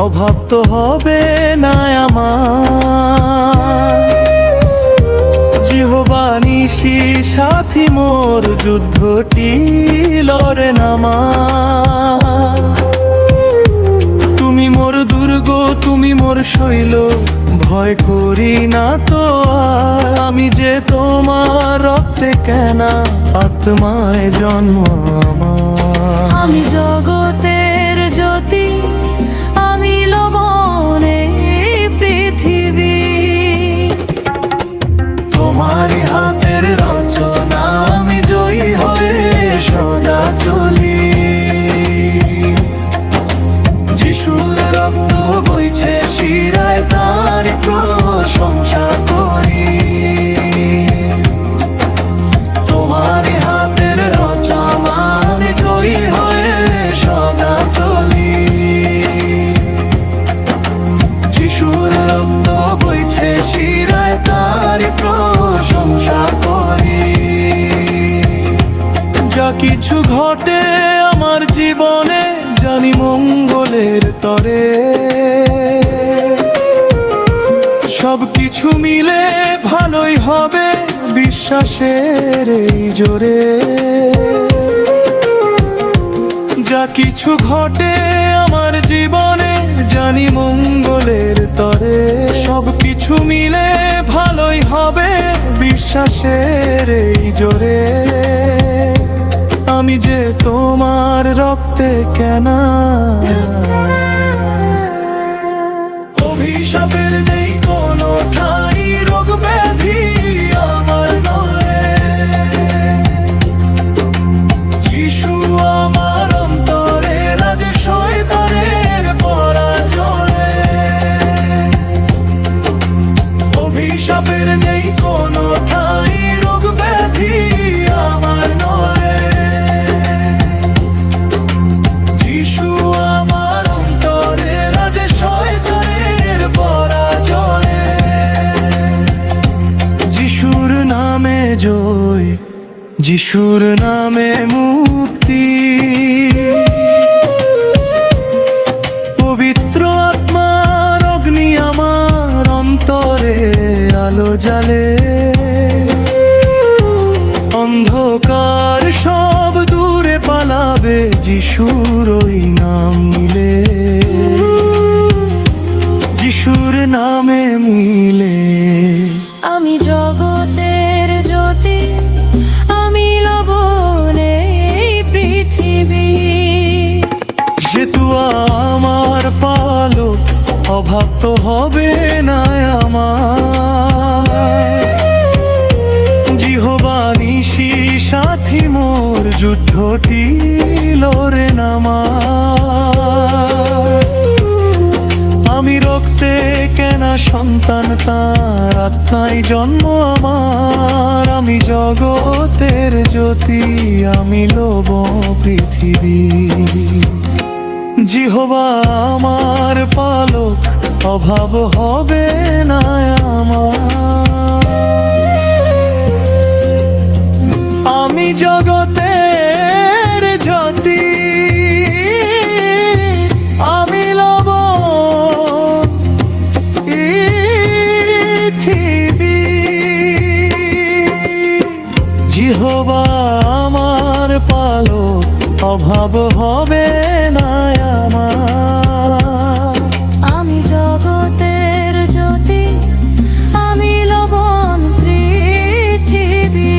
অভাব তো হবে না আমার। জিহ্বা নিশি সাথী মোর যুদ্ধটি লড়ে নামা। তুমি মোর দুর্গ, তুমি মোর শৈল, ভয় করি না তো আর। আমি যে তোমার রক্তে কেনা, আত্মায় জন্ম আমার। আমি জগতের জ্যোতি, আমি লবণে পৃথিবী। তোমারই হাতের রচনা, আমি জয়ী হয়ে সদা চলি। যিশুর রক্ত বইছে শিরায়, তার প্রশংসা করি। তোমারই হাতের রচনা, আমি জয়ী হয়ে সদা চলি। যিশুর রক্ত বইছে শিরায়, তার প্রশংসা করি। যা কিছু ঘটে আমার জীবনে, জানি মঙ্গলের তরে। সব কিছু মিলে ভালোই হবে, বিশ্বাসের এই জোরে। যা কিছু ঘটে আমার জীবনে, জানি মঙ্গলের তরে। সব কিছু মিলে ভালোই হবে, বিশ্বাসের এই জোরে। আমি যে তোমার রক্তে কেনা। অভিশাপের নেই কোনো ঠাঁই, রোগ ব্যাধি আমার নয়। যিশু আমার অন্তরে, রাজে শয়তানের পরাজয়। অভিশাপের নেই কোনো ঠাঁই, রোগ ব্যাধি আমার নয়। যিশু আমার অন্তরে, রাজে শয়তানের পরাজয়। যিশুর নামে জয়, যিশুর নামে মুক্তি। পবিত্র আত্মার অগ্নি আমার অন্তরে আলো জ্বালে। অন্ধকার সব দূরে পালাবে, যিশুর ওই নাম নিলে। যিশুর নামে মিলে। আমি জগতের জ্যোতি, আমি লবণে পৃথিবী। যেতু আমার পালক, অভাব তো হবে না আমার। জিহ্বা নিশি সাথী মোর যুদ্ধটি লড়ে নামা। আমি রক্তে কেনা সন্তান, তার আত্মায় জন্ম আমার। আমি জগতের জ্যোতি, আমি লোব পৃথিবী। জিহ্বা আমার পালক, অভাব হবে না আমার। আমি জগতের জ্যোতি, আমি লব পৃথিবী। জিহ্বা আমার পালক, অভাব হবে না আমার। আমি জগতের জ্যোতি, আমি লবণ পৃথিবী।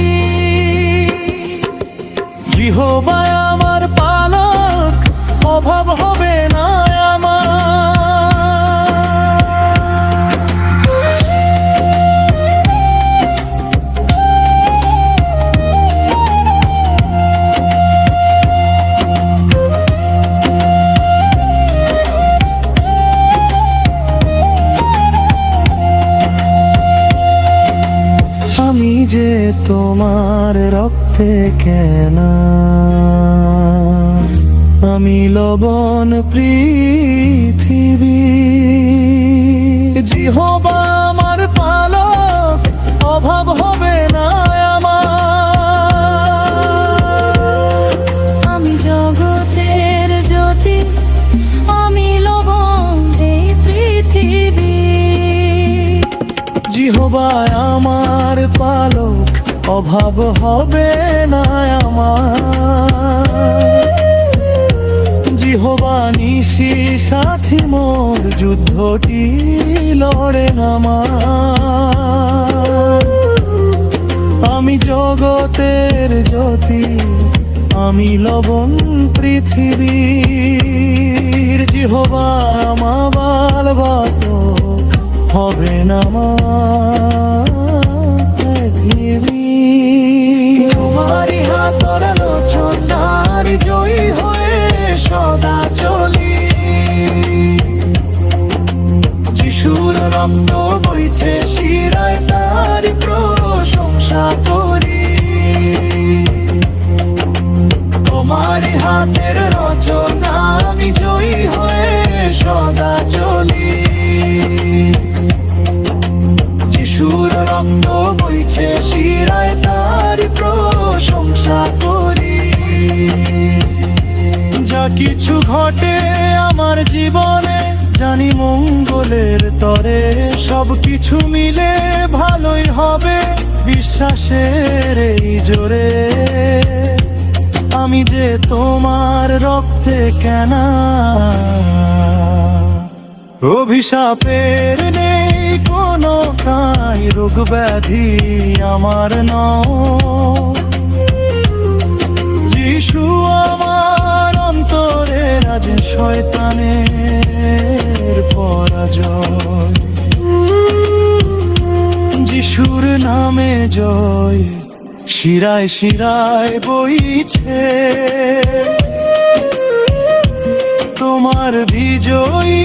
জিহ্বা আমার পালক, অভাব হবে না আমার। আমি যে তোমার রক্তে কেনা, আমি লবণ পৃথিবী। জিহ্বা আমার পালক, অভাব হবে না আমার। আমি জগতের জ্যোতি, আমি লবণ জিহ্বায় আমার পালক, অভাব হবে না আমার। জিহ্বা নিশি সাথী মোর, যুদ্ধটি লড়ে আমার। আমি জগতের জ্যোতি, আমি লবণ পৃথিবীর। জিহ্বা আমার বাতক, হবে না পৃথিবী। তোমারি হাতর রচনার জয়ী হয়ে সদা চলি। যিশুর রক্ত বইছে শিরায়, তার প্রশংসা করি। তোমারি হাতের রচনা, আমি জয়ী হয়ে সদা চলি। যিশুর রক্ত বইছে শিরায়, তার প্রশংসা করি। যা কিছু ঘটে আমার জীবনে, জানি মঙ্গলের তরে। সব কিছু মিলে ভালোই হবে, বিশ্বাসের এই জোরে। আমি যে তোমার রক্তে কেনা, অভিশাপের নেই কোনো ঠাঁই। রোগ ব্যাধি আমার নয়, যিশু আমার অন্তরে আজ শয়তানের পরাজয়। যিশুর নামে জয়, শিরায় শিরায় বইছে। তোমার বিজয়ী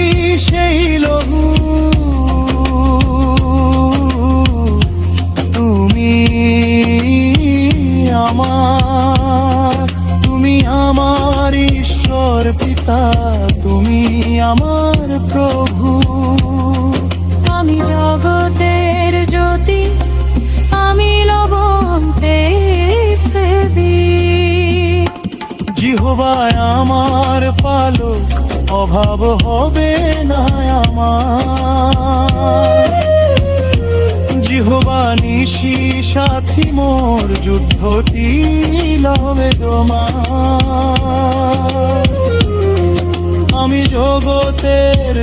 সেই লহু, তুমি আমার, তুমি আমার ঈশ্বর পিতা, তুমি আমার প্রভু। আমি জগতের জ্যোতি, আমি লবণ প্রদীপ। জিহ্বায় আমার পালক, অভাব হবে না আমার। জিহ্বা নিশি সাথী মোর, যুদ্ধটি লড়ে তোমার। আমি জগতের